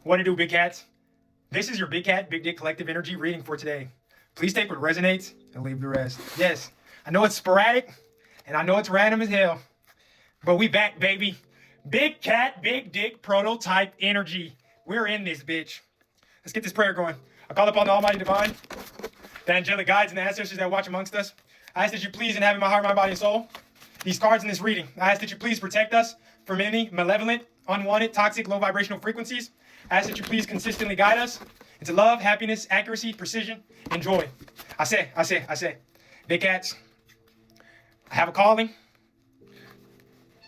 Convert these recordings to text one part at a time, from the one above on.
What to do, big cats? This is your Big Cat, Big Dick Collective Energy reading for today. Please take what resonates and leave the rest. Yes, I know it's sporadic and I know it's random as hell, but we back, baby. Big Cat, Big Dick Prototype Energy. We're in this bitch. Let's get this prayer going. I call upon the Almighty Divine, the angelic guides and the ancestors that watch amongst us. I ask that you please inhabit my heart, my body, and soul. These cards in this reading, I ask that you please protect us from any malevolent, unwanted, toxic, low vibrational frequencies. I ask that you please consistently guide us into love, happiness, accuracy, precision, and joy. I say, big cats, I have a calling,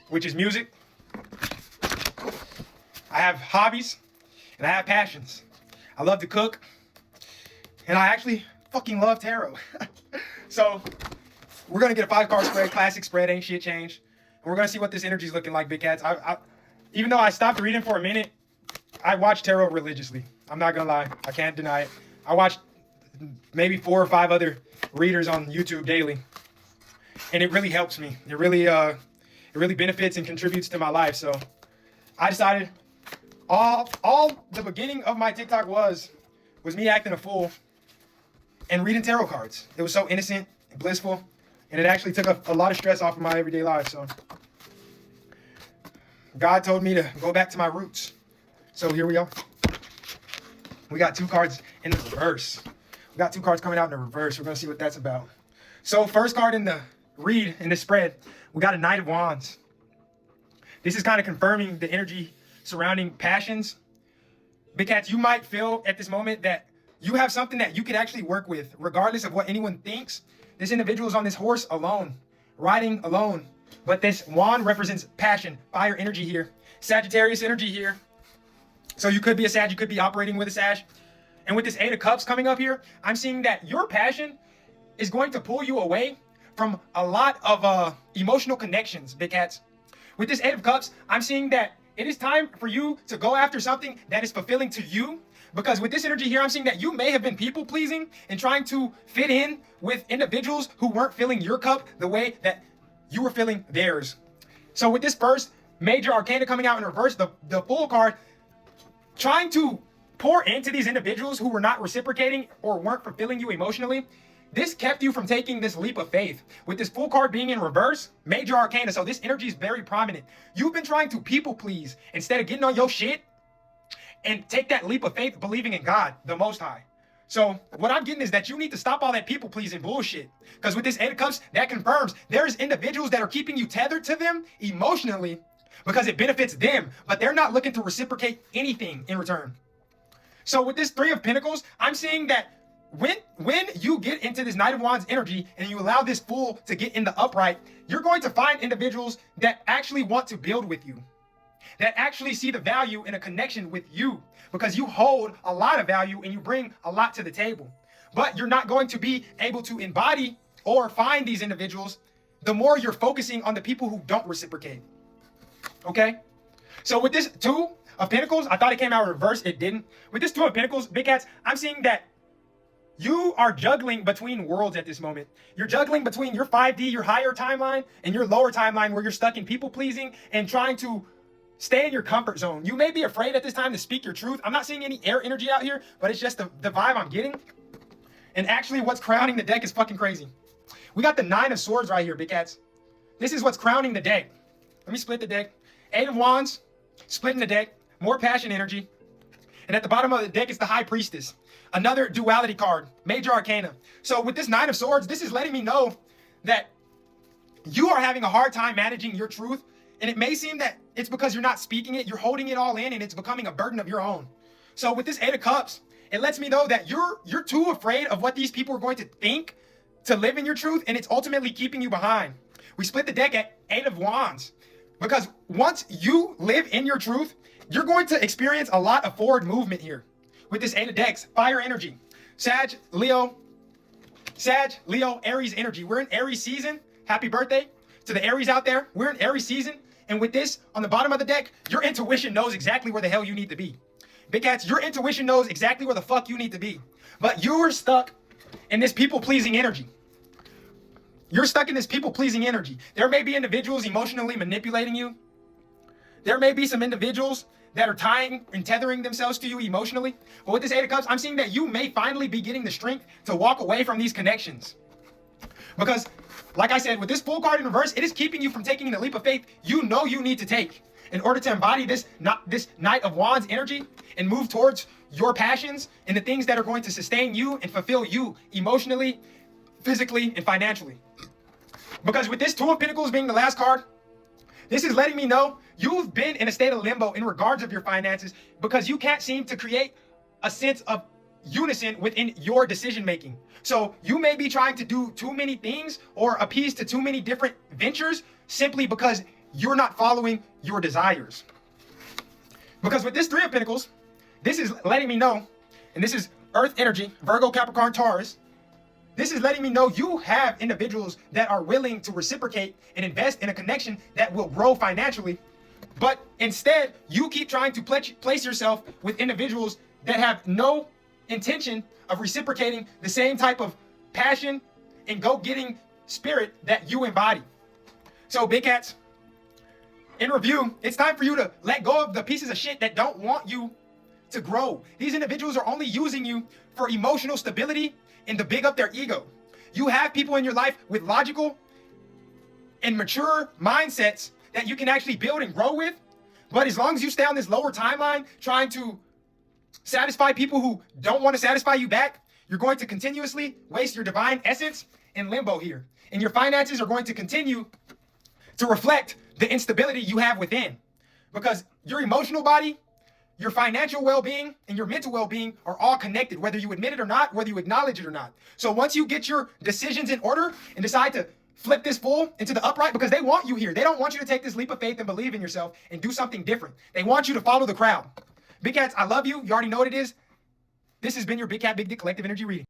which is music. I have hobbies, and I have passions. I love to cook, and I actually fucking love tarot. So, we're gonna get a 5-card spread, classic spread, ain't shit changed. And we're gonna see what this energy's looking like, big cats. Even though I stopped reading for a minute, I watch tarot religiously. I'm not gonna lie, I can't deny it. I watch maybe 4 or 5 other readers on YouTube daily, and it really helps me. It really benefits and contributes to my life. So I decided all the beginning of my TikTok was me acting a fool and reading tarot cards. It was so innocent and blissful, and it actually took a lot of stress off of my everyday life. So God told me to go back to my roots. So here we are. We got 2 cards in the reverse. We got 2 cards coming out in the reverse. We're going to see what that's about. So first card in the read, in the spread, we got a Knight of Wands. This is kind of confirming the energy surrounding passions. Big cats, you might feel at this moment that you have something that you could actually work with, regardless of what anyone thinks. This individual is on this horse alone, riding alone. But this wand represents passion, fire energy here. Sagittarius energy here. So you could be a Sag, you could be operating with a Sag. And with this 8 of Cups coming up here, I'm seeing that your passion is going to pull you away from a lot of emotional connections, big cats. With this 8 of Cups, I'm seeing that it is time for you to go after something that is fulfilling to you. Because with this energy here, I'm seeing that you may have been people pleasing and trying to fit in with individuals who weren't filling your cup the way that you were filling theirs. So with this first major arcana coming out in reverse, the Fool card, trying to pour into these individuals who were not reciprocating or weren't fulfilling you emotionally, this kept you from taking this leap of faith. With this Fool card being in reverse, major arcana, so this energy is very prominent. You've been trying to people please instead of getting on your shit and take that leap of faith, believing in God, the Most High. So what I'm getting is that you need to stop all that people pleasing bullshit. Because with this 8 of Cups, that confirms there's individuals that are keeping you tethered to them emotionally because it benefits them, but they're not looking to reciprocate anything in return. So with this 3 of Pentacles, I'm seeing that when you get into this Knight of Wands energy and you allow this Fool to get in the upright, you're going to find individuals that actually want to build with you, that actually see the value in a connection with you, because you hold a lot of value and you bring a lot to the table. But you're not going to be able to embody or find these individuals the more you're focusing on the people who don't reciprocate. Okay? So with this 2 of Pentacles, I thought it came out reverse. It didn't. With this 2 of Pentacles, big cats, I'm seeing that you are juggling between worlds at this moment. You're juggling between your 5D, your higher timeline, and your lower timeline where you're stuck in people pleasing and trying to stay in your comfort zone. You may be afraid at this time to speak your truth. I'm not seeing any air energy out here, but it's just the vibe I'm getting. And actually what's crowning the deck is fucking crazy. We got the 9 of Swords right here, big cats. This is what's crowning the deck. Let me split the deck. 8 of Wands, splitting the deck, more passion energy. And at the bottom of the deck is the High Priestess. Another duality card, major arcana. So with this 9 of Swords, this is letting me know that you are having a hard time managing your truth. And it may seem that it's because you're not speaking it, you're holding it all in, and it's becoming a burden of your own. So with this 8 of Cups, it lets me know that you're too afraid of what these people are going to think to live in your truth, and it's ultimately keeping you behind. We split the deck at 8 of Wands, because once you live in your truth, you're going to experience a lot of forward movement here. With this 8 of Decks, fire energy. Sag, Leo, Aries energy. We're in Aries season. Happy birthday to the Aries out there. We're in Aries season. And with this on the bottom of the deck, your intuition knows exactly where the hell you need to be. Big cats, your intuition knows exactly where the fuck you need to be. But you're stuck in this people-pleasing energy. You're stuck in this people-pleasing energy. There may be individuals emotionally manipulating you. There may be some individuals that are tying and tethering themselves to you emotionally. But with this Eight of Cups, I'm seeing that you may finally be getting the strength to walk away from these connections. Because, like I said, with this Fool card in reverse, it is keeping you from taking the leap of faith you know you need to take in order to embody this Knight of Wands energy and move towards your passions and the things that are going to sustain you and fulfill you emotionally, physically, and financially. Because with this Two of Pentacles being the last card, this is letting me know you've been in a state of limbo in regards of your finances because you can't seem to create a sense of unison within your decision making. So you may be trying to do too many things or appease to too many different ventures simply because you're not following your desires. Because with this Three of Pentacles, this is letting me know, and this is Earth energy, Virgo, Capricorn, Taurus, this is letting me know you have individuals that are willing to reciprocate and invest in a connection that will grow financially. But instead, you keep trying to place yourself with individuals that have no intention of reciprocating the same type of passion and go-getting spirit that you embody. So, Big Cats, in review, it's time for you to let go of the pieces of shit that don't want you to grow. These individuals are only using you for emotional stability and to big up their ego. You have people in your life with logical and mature mindsets that you can actually build and grow with. But as long as you stay on this lower timeline trying to satisfy people who don't want to satisfy you back, you're going to continuously waste your divine essence in limbo here. And your finances are going to continue to reflect the instability you have within. Because your emotional body, your financial well-being, and your mental well-being are all connected, whether you admit it or not, whether you acknowledge it or not. So once you get your decisions in order and decide to flip this Fool into the upright, because they want you here. They don't want you to take this leap of faith and believe in yourself and do something different. They want you to follow the crowd. Big Cats, I love you. You already know what it is. This has been your Big Cat, Big Dick Collective Energy reading.